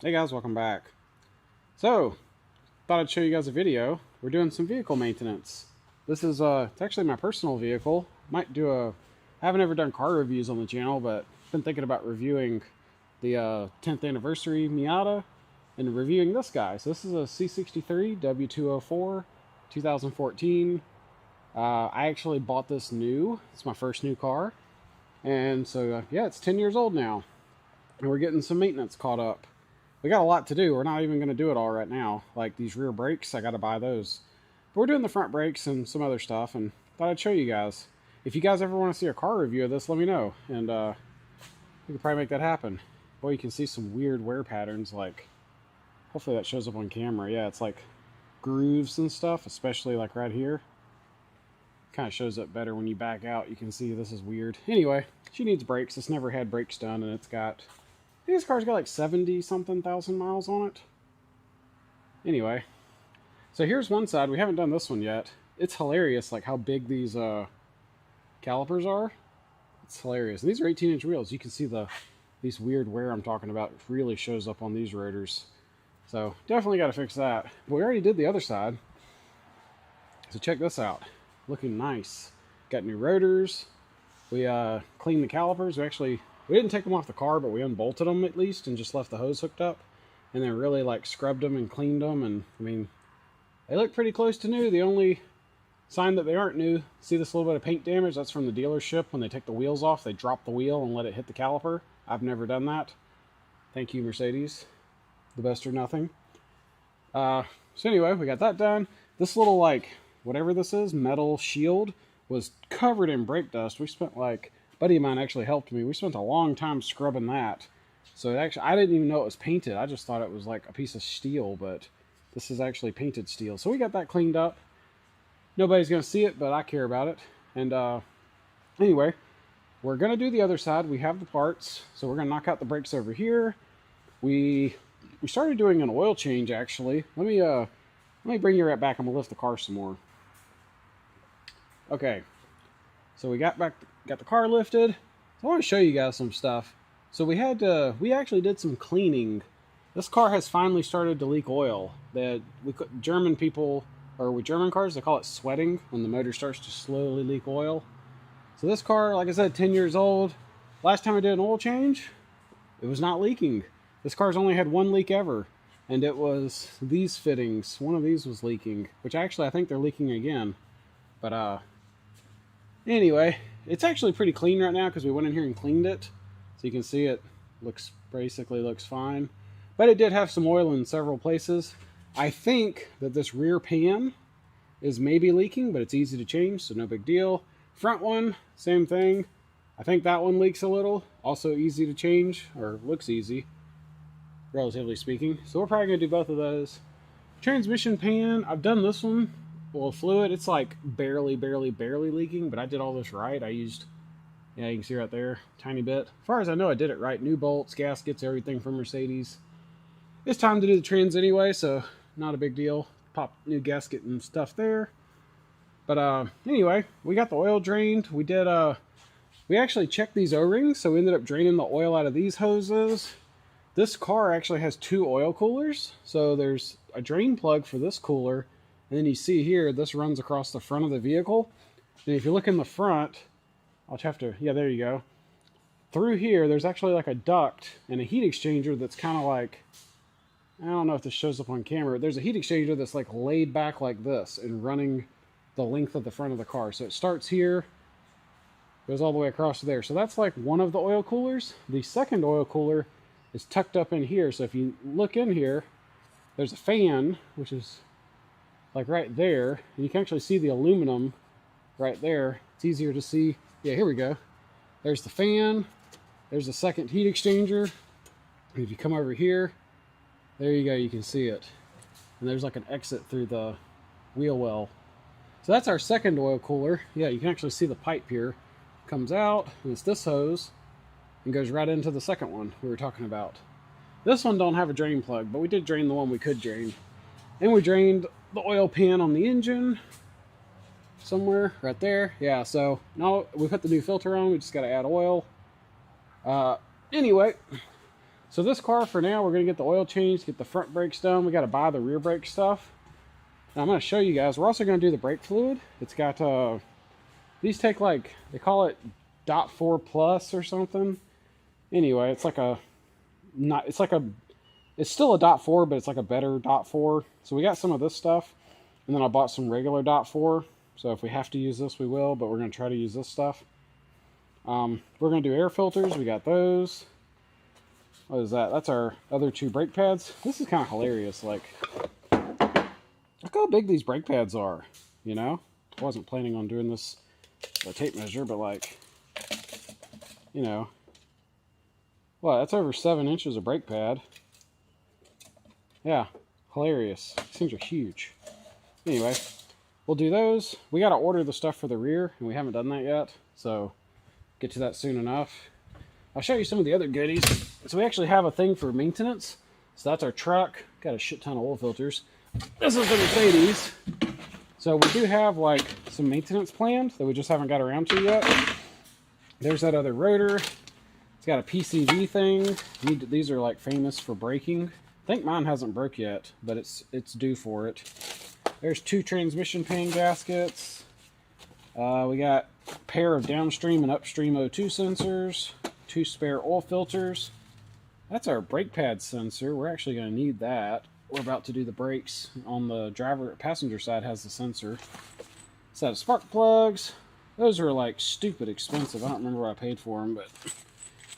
Hey guys, welcome back. So, thought I'd show you guys a video. We're doing some vehicle maintenance. This is it's actually my personal vehicle. Might do a I haven't ever done car reviews on the channel, but been thinking about reviewing the 10th anniversary Miata and reviewing this guy. So this is a C63 W204 2014. I actually bought this new. It's my first new car. And so yeah, it's 10 years old now. And we're getting some maintenance caught up. We got a lot to do. We're not even going to do it all right now. Like these rear brakes, I got to buy those. But we're doing the front brakes and some other stuff, and thought I'd show you guys. If you guys ever want to see a car review of this, let me know, and we could probably make that happen. Boy, you can see some weird wear patterns. Like, hopefully that shows up on camera. Yeah, it's like grooves and stuff, especially like right here. Kind of shows up better when you back out. You can see this is weird. Anyway, she needs brakes. It's never had brakes done, and it's got... This car's got like 70-something thousand miles on it. Anyway, so here's one side. We haven't done this one yet. It's hilarious, like how big these calipers are. It's hilarious. And these are 18-inch wheels. You can see these weird wear I'm talking about. It really shows up on these rotors. So definitely got to fix that. But we already did the other side. So check this out. Looking nice. Got new rotors. We cleaned the calipers. We didn't take them off the car, but we unbolted them at least and just left the hose hooked up. And then really like scrubbed them and cleaned them. And I mean, they look pretty close to new. The only sign that they aren't new, see this little bit of paint damage? That's from the dealership. When they take the wheels off, they drop the wheel and let it hit the caliper. I've never done that. Thank you, Mercedes. The best or nothing. So anyway, we got that done. This little like, whatever this is, metal shield was covered in brake dust. We spent like... buddy of mine actually helped me. We spent a long time scrubbing that. So it actually, I didn't even know it was painted. I just thought it was like a piece of steel, but this is actually painted steel. So we got that cleaned up. Nobody's going to see it, but I care about it. And anyway, we're going to do the other side. We have the parts. So we're going to knock out the brakes over here. We started doing an oil change actually. Let me bring you right back. I'm going to lift the car some more. Okay. So we got the car lifted. So I want to show you guys some stuff. So we actually did some cleaning. This car has finally started to leak oil. German people, or with German cars, they call it sweating, when the motor starts to slowly leak oil. So this car, like I said, 10 years old. Last time I did an oil change, it was not leaking. This car's only had one leak ever, and it was these fittings. One of these was leaking, which actually I think they're leaking again. But anyway, it's actually pretty clean right now because we went in here and cleaned it. So you can see it basically looks fine. But it did have some oil in several places. I think that this rear pan is maybe leaking, but it's easy to change, so no big deal. Front one, same thing. I think that one leaks a little. Also easy to change, or looks easy, relatively speaking. So we're probably going to do both of those. Transmission pan, I've done this one. Well, fluid, it's like barely leaking, but I did all this right. I used, yeah, you can see right there, tiny bit. As far as I know, I did it right. New bolts, gaskets, everything from Mercedes. It's time to do the trans anyway, so not a big deal. Pop new gasket and stuff there. But anyway, we got the oil drained. We actually checked these O-rings, so we ended up draining the oil out of these hoses. This car actually has two oil coolers, so there's a drain plug for this cooler. And then you see here, this runs across the front of the vehicle. And if you look in the front, I'll have to, yeah, there you go. Through here, there's actually like a duct and a heat exchanger that's kind of like, I don't know if this shows up on camera. There's a heat exchanger that's like laid back like this and running the length of the front of the car. So it starts here, goes all the way across there. So that's like one of the oil coolers. The second oil cooler is tucked up in here. So if you look in here, there's a fan, which is like right there, and you can actually see the aluminum right there. It's easier to see. Yeah, here we go. There's the fan. There's the second heat exchanger. And if you come over here, there you go, you can see it. And there's like an exit through the wheel well. So that's our second oil cooler. Yeah, you can actually see the pipe here. Comes out, and it's this hose, and goes right into the second one we were talking about. This one don't have a drain plug, but we did drain the one we could drain. And we drained the oil pan on the engine somewhere right there. Yeah, so now we put the new filter on. We just got to add oil. Anyway, So this car, for now, we're going to get the oil changed, get the front brakes done. We got to buy the rear brake stuff. And I'm going to show you guys. We're also going to do the brake fluid. It's got, these take like, they call it .4 plus or something. Anyway, it's like a, it's still a .4, but it's like a better .4. So we got some of this stuff. And then I bought some regular .4. So if we have to use this, we will. But we're going to try to use this stuff. We're going to do air filters. We got those. What is that? That's our other two brake pads. This is kind of hilarious. Like, look how big these brake pads are. You know? I wasn't planning on doing this by tape measure, but like, you know. Well, that's over 7 inches of brake pad. Yeah, hilarious. These things are huge. Anyway, we'll do those. We got to order the stuff for the rear, and we haven't done that yet. So, get to that soon enough. I'll show you some of the other goodies. So we actually have a thing for maintenance. So that's our truck. Got a shit ton of oil filters. This is the Mercedes. So we do have like some maintenance planned that we just haven't got around to yet. There's that other rotor. It's got a PCV thing. These are like famous for braking. I think mine hasn't broke yet, but it's due for it. There's 2 transmission pan gaskets. We got a pair of downstream and upstream O2 sensors. 2 spare oil filters. That's our brake pad sensor. We're actually going to need that. We're about to do the brakes. On the passenger side has the sensor. Set of spark plugs. Those are like stupid expensive. I don't remember what I paid for them, but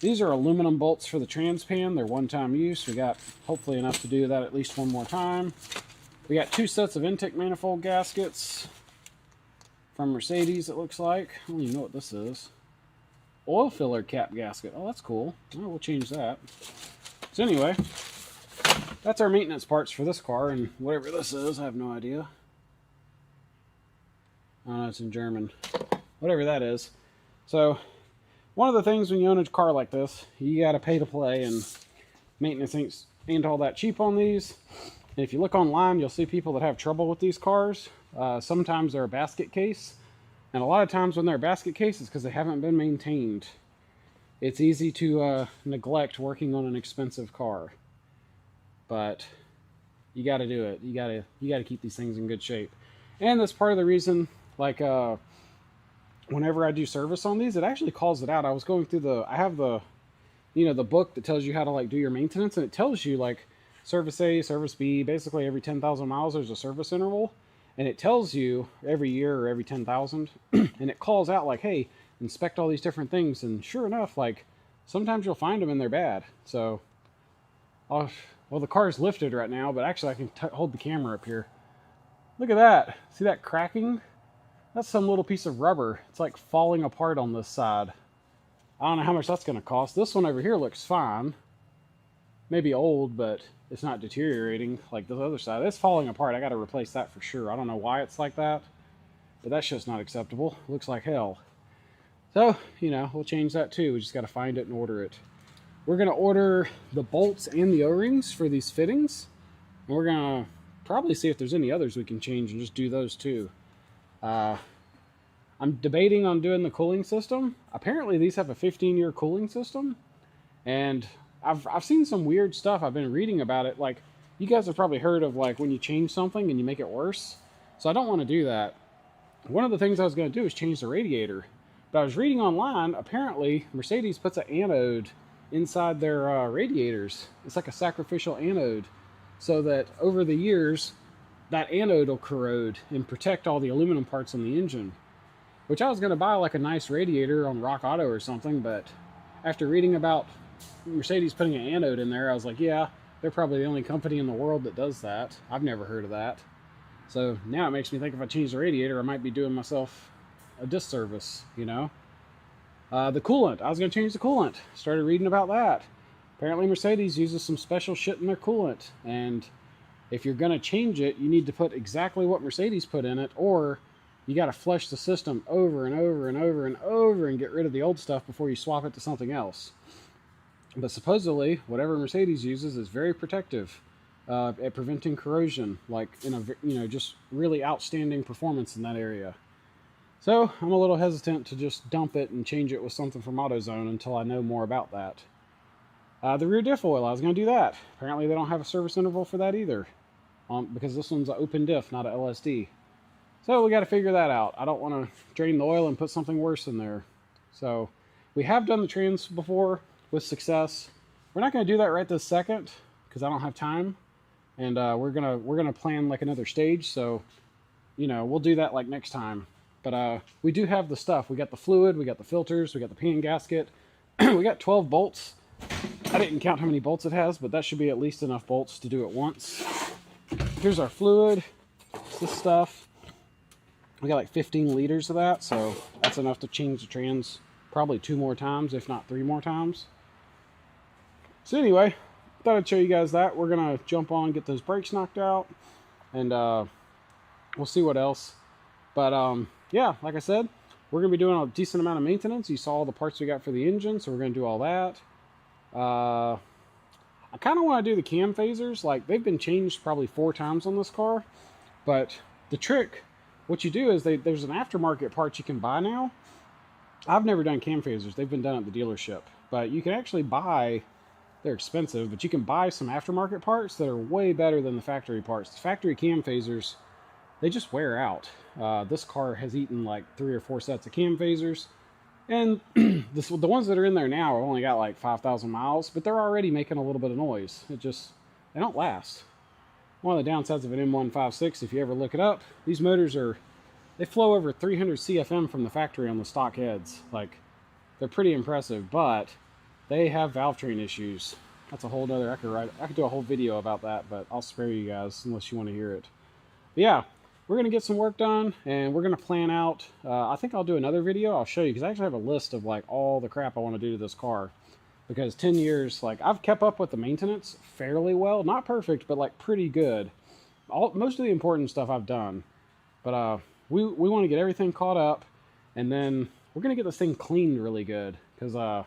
these are aluminum bolts for the trans pan. They're one-time use. We got hopefully enough to do that at least one more time. We got 2 sets of intake manifold gaskets from Mercedes, it looks like. I don't even know what this is. Oil filler cap gasket. Oh, that's cool. Well, we'll change that. So anyway, that's our maintenance parts for this car, and whatever this is, I have no idea. Oh, it's in German. Whatever that is. So, one of the things when you own a car like this, you got to pay to play, and maintenance ain't all that cheap on these. And if you look online, you'll see people that have trouble with these cars. Sometimes they're a basket case. And a lot of times when they're basket cases, because they haven't been maintained, it's easy to neglect working on an expensive car. But you got to do it. You got to keep these things in good shape. And that's part of the reason, like, whenever I do service on these, it actually calls it out. I was going through I have the, the book that tells you how to like do your maintenance, and it tells you like service A, service B, basically every 10,000 miles there's a service interval. And it tells you every year or every 10,000, and it calls out like, hey, inspect all these different things. And sure enough, like, sometimes you'll find them and they're bad. So, well, the car's lifted right now, but actually I can hold the camera up here. Look at that. See that cracking? That's some little piece of rubber. It's like falling apart on this side. I don't know how much that's going to cost. This one over here looks fine. Maybe old, but it's not deteriorating like the other side. It's falling apart. I got to replace that for sure. I don't know why it's like that, but that's just not acceptable. It looks like hell. So, we'll change that too. We just got to find it and order it. We're going to order the bolts and the O-rings for these fittings. And we're going to probably see if there's any others we can change and just do those too. I'm debating on doing the cooling system. Apparently these have a 15-year cooling system, and I've seen some weird stuff. I've been reading about it. Like, you guys have probably heard of like when you change something and you make it worse. So I don't want to do that. One of the things I was going to do is change the radiator. But I was reading online, apparently Mercedes puts an anode inside their radiators. It's like a sacrificial anode, so that over the years, that anode will corrode and protect all the aluminum parts on the engine. Which I was going to buy like a nice radiator on Rock Auto or something, but after reading about Mercedes putting an anode in there, I was like, yeah, they're probably the only company in the world that does that. I've never heard of that. So now it makes me think if I change the radiator, I might be doing myself a disservice, The coolant. I was going to change the coolant. Started reading about that. Apparently Mercedes uses some special shit in their coolant. And if you're going to change it, you need to put exactly what Mercedes put in it, or you got to flush the system over and over and over and over and get rid of the old stuff before you swap it to something else. But supposedly, whatever Mercedes uses is very protective at preventing corrosion, like in a just really outstanding performance in that area. So I'm a little hesitant to just dump it and change it with something from AutoZone until I know more about that. The rear diff oil, I was going to do that. Apparently they don't have a service interval for that either, because this one's an open diff, not a LSD. So we got to figure that out. I don't want to drain the oil and put something worse in there. So we have done the trans before with success. We're not going to do that right this second because I don't have time, and we're gonna plan like another stage. So we'll do that like next time. But we do have the stuff. We got the fluid, we got the filters, we got the pan gasket. We got 12 bolts. I didn't count how many bolts it has, but that should be at least enough bolts to do it once. Here's our fluid. It's this stuff. We got like 15 liters of that, so that's enough to change the trans probably 2 more times, if not 3 more times. So anyway, thought I'd show you guys that. We're gonna jump on, get those brakes knocked out, and we'll see what else. But yeah, like I said, we're gonna be doing a decent amount of maintenance. You saw all the parts we got for the engine, so we're gonna do all that. I kind of want to do the cam phasers. Like, they've been changed probably 4 times on this car, but the trick, what you do is there's an aftermarket part you can buy now. I've never done cam phasers. They've been done at the dealership, but you can actually buy, they're expensive, but you can buy some aftermarket parts that are way better than the factory parts. The factory cam phasers, they just wear out. This car has eaten like 3 or 4 sets of cam phasers, and the ones that are in there now have only got like 5,000 miles, but they're already making a little bit of noise. They don't last. One of the downsides of an M156, if you ever look it up, these motors they flow over 300 CFM from the factory on the stock heads. Like, they're pretty impressive, but they have valve train issues. That's a whole nother, I could do a whole video about that, but I'll spare you guys unless you want to hear it. But yeah, we're going to get some work done, and we're going to plan out, I think I'll do another video. I'll show you, because I actually have a list of like all the crap I want to do to this car. Because 10 years, like, I've kept up with the maintenance fairly well. Not perfect, but like pretty good. Most of the important stuff I've done. But we want to get everything caught up, and then we're going to get this thing cleaned really good, because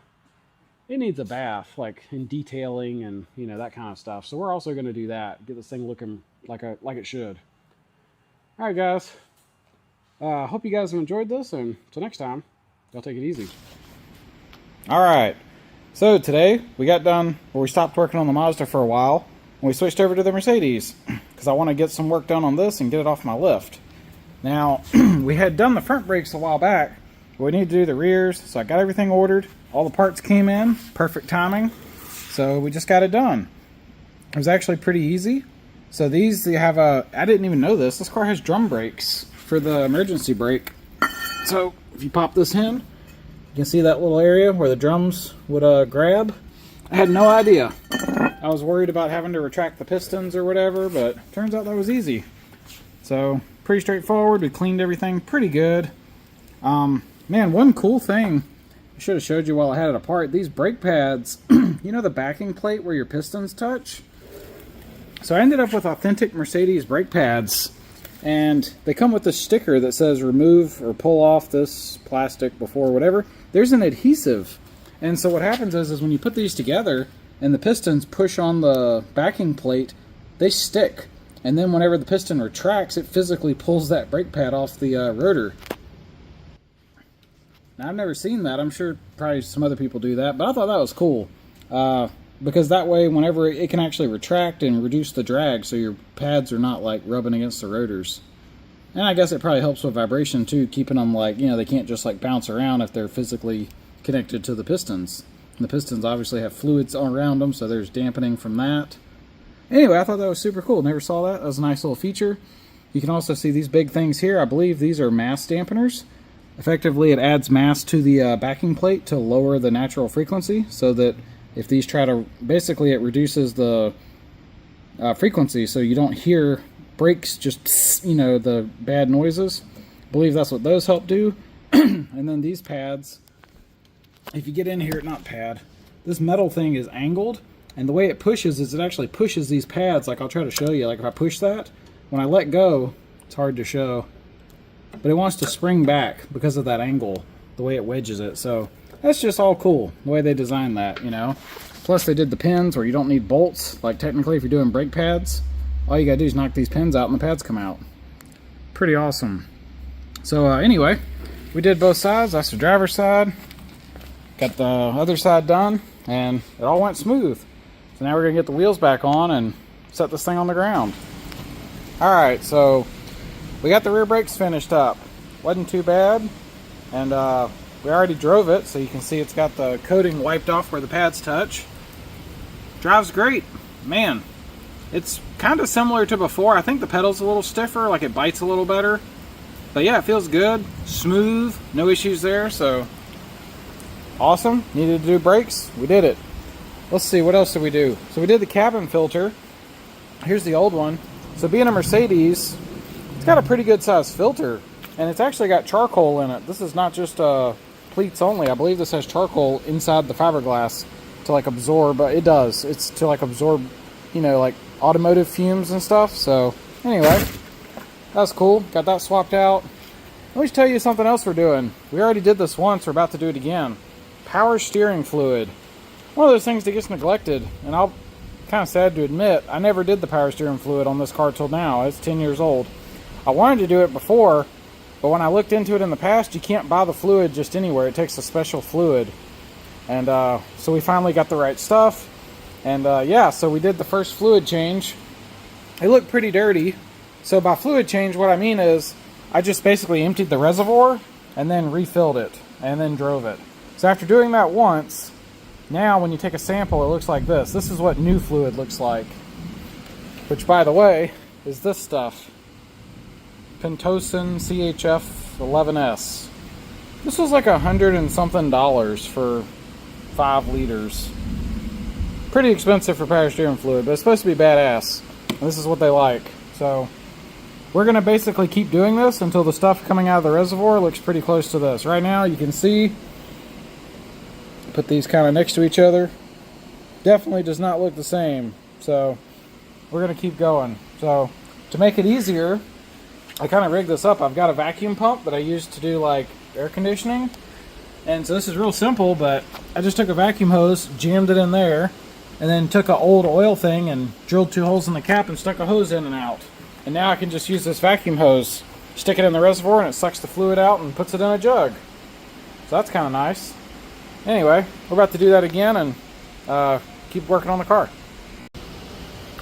it needs a bath, like in detailing and that kind of stuff. So we're also going to do that, get this thing looking like it should. All right, guys. Hope you guys have enjoyed this, and until next time, y'all take it easy. All right. So today we got done, or we stopped working on the Mazda for a while, and we switched over to the Mercedes because I want to get some work done on this and get it off my lift. Now, we had done the front brakes a while back, but we need to do the rears, so I got everything ordered. All the parts came in, perfect timing, so we just got it done. It was actually pretty easy. So these, they have I didn't even know this car has drum brakes for the emergency brake. So if you pop this in, you can see that little area where the drums would grab. I had no idea. I was worried about having to retract the pistons or whatever, but turns out that was easy. So pretty straightforward. We cleaned everything pretty good. Man, one cool thing I should have showed you while I had it apart. These brake pads, you know the backing plate where your pistons touch? So I ended up with authentic Mercedes brake pads, and they come with this sticker that says remove or pull off this plastic before whatever. There's an adhesive, and so what happens is when you put these together and the pistons push on the backing plate, they stick, and then whenever the piston retracts, it physically pulls that brake pad off the rotor. Now, I've never seen that. I'm sure probably some other people do that, but I thought that was cool. Because that way, whenever it can actually retract and reduce the drag, so your pads are not like rubbing against the rotors. And I guess it probably helps with vibration too, keeping them like, they can't just like bounce around if they're physically connected to the pistons. And the pistons obviously have fluids around them, so there's dampening from that. Anyway, I thought that was super cool. Never saw that. That was a nice little feature. You can also see these big things here. I believe these are mass dampeners. Effectively, it adds mass to the backing plate to lower the natural frequency, so that if these try to, basically it reduces the frequency so you don't hear brakes, just, the bad noises. I believe that's what those help do. And then these pads, if you get in here, this metal thing is angled, and the way it pushes is it actually pushes these pads, like I'll try to show you, like if I push that, when I let go, it's hard to show, but it wants to spring back because of that angle, the way it wedges it. So that's just all cool, the way they designed that, Plus they did the pins where you don't need bolts. Like technically if you're doing brake pads, all you gotta do is knock these pins out and the pads come out. Pretty awesome. So anyway, we did both sides. That's the driver's side. Got the other side done. and it all went smooth. So now we're gonna get the wheels back on and set this thing on the ground. All right, so we got the rear brakes finished up. Wasn't too bad, and we already drove it, so you can see it's got the coating wiped off where the pads touch. Drives great, man. It's kind of similar to before. I think the pedal's a little stiffer, like it bites a little better. But yeah, it feels good, smooth, no issues there, so awesome. Needed to do brakes, we did it. Let's see, what else did we do? So we did the cabin filter. Here's the old one. So being a Mercedes, it's got a pretty good sized filter, and it's actually got charcoal in it. This is not just pleats only. I believe this has charcoal inside the fiberglass to like absorb, but it does. It's to like absorb, you know, like automotive fumes and stuff. So anyway, that's cool. Got that swapped out. Let me tell you something else we're doing. We already did this once. We're about to do it again. Power steering fluid. One of those things that gets neglected, and I'm kind of sad to admit, I never did the power steering fluid on this car till now. It's 10 years old. I wanted to do it before, but when I looked into it in the past, you can't buy the fluid just anywhere. It takes a special fluid. And so we finally got the right stuff. And yeah, so we did the first fluid change. It looked pretty dirty. So by fluid change, what I mean is I just basically emptied the reservoir and then refilled it and then drove it. So after doing that once, now when you take a sample, it looks like this. This is what new fluid looks like. Which, by the way, is this stuff. Pentosan CHF 11S. This was like $100 and something for 5 liters. Pretty expensive for power steering fluid, but it's supposed to be badass. And this is what they like. So we're going to basically keep doing this until the stuff coming out of the reservoir looks pretty close to this. Right now you can see, put these kind of next to each other. Definitely does not look the same. So we're going to keep going. So to make it easier, I kind of rigged this up. I've got a vacuum pump that I use to do like air conditioning. And so this is real simple, but I just took a vacuum hose, jammed it in there, and then took an old oil thing and drilled 2 holes in the cap and stuck a hose in and out. And now I can just use this vacuum hose, stick it in the reservoir, and it sucks the fluid out and puts it in a jug. So that's kind of nice. Anyway, we're about to do that again and keep working on the car.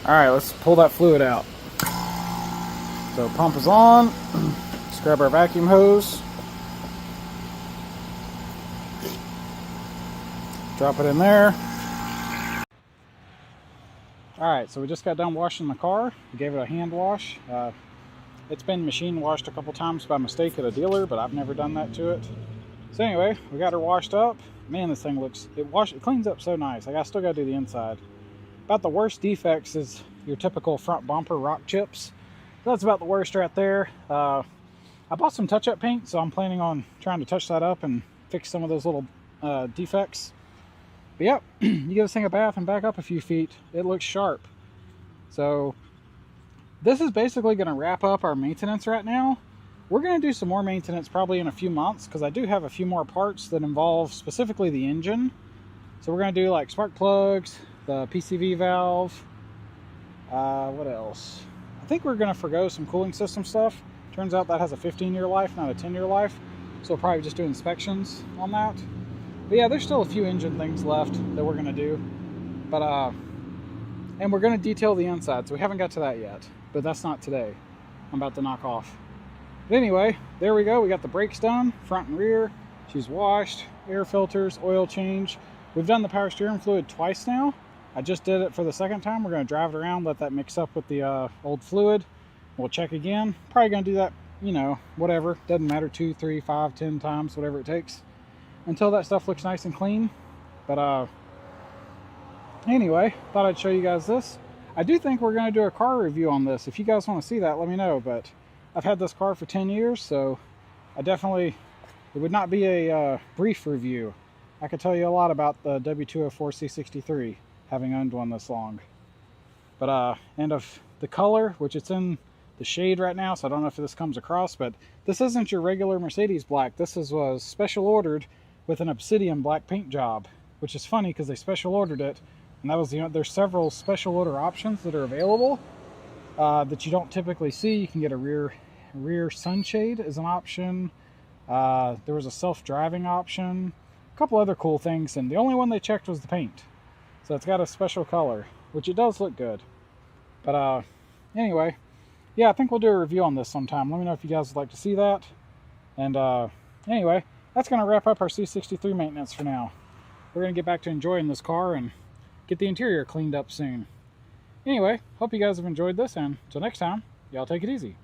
Alright, let's pull that fluid out. So pump is on. Let's grab our vacuum hose. Drop it in there. Alright, so we just got done washing the car. We gave it a hand wash. It's been machine washed a couple times by mistake at a dealer, but I've never done that to it. So anyway, we got her washed up. Man, this thing looks, it cleans up so nice. Like, I still got to do the inside. About the worst defects is your typical front bumper rock chips. That's about the worst right there. I bought some touch-up paint, so I'm planning on trying to touch that up and fix some of those little defects. But yep, you give this thing a bath and back up a few feet, it looks sharp. So this is basically going to wrap up our maintenance right now. We're going to do some more maintenance probably in a few months, because I do have a few more parts that involve specifically the engine. So we're going to do like spark plugs, the PCV valve, what else? I think we're going to forgo some cooling system stuff. Turns out that has a 15-year life, not a 10-year life. So we'll probably just do inspections on that. But yeah, there's still a few engine things left that we're going to do. But, and we're going to detail the inside, so we haven't got to that yet. But that's not today. I'm about to knock off. But anyway, there we go. We got the brakes done, front and rear. She's washed, air filters, oil change. We've done the power steering fluid twice now. I just did it for the second time. We're going to drive it around, let that mix up with the old fluid. We'll check again. Probably going to do that, you know, whatever. Doesn't matter, 2, 3, 5, 10 times, whatever it takes, until that stuff looks nice and clean. But anyway, thought I'd show you guys this. I do think we're going to do a car review on this. If you guys want to see that, let me know. But I've had this car for 10 years, so I definitely, it would not be a brief review. I could tell you a lot about the W204 C63, having owned one this long. But and of the color, which it's in the shade right now, so I don't know if this comes across, but this isn't your regular Mercedes black. This was special ordered with an obsidian black paint job, which is funny because they special ordered it, and that was there's several special order options that are available that you don't typically see. You can get a rear sunshade as an option. There was a self-driving option, couple other cool things, and the only one they checked was the paint. So it's got a special color, which it does look good. But anyway, yeah, I think we'll do a review on this sometime. Let me know if you guys would like to see that. And anyway, that's going to wrap up our C63 maintenance for now. We're going to get back to enjoying this car and get the interior cleaned up soon. Anyway, hope you guys have enjoyed this, and until next time, y'all take it easy.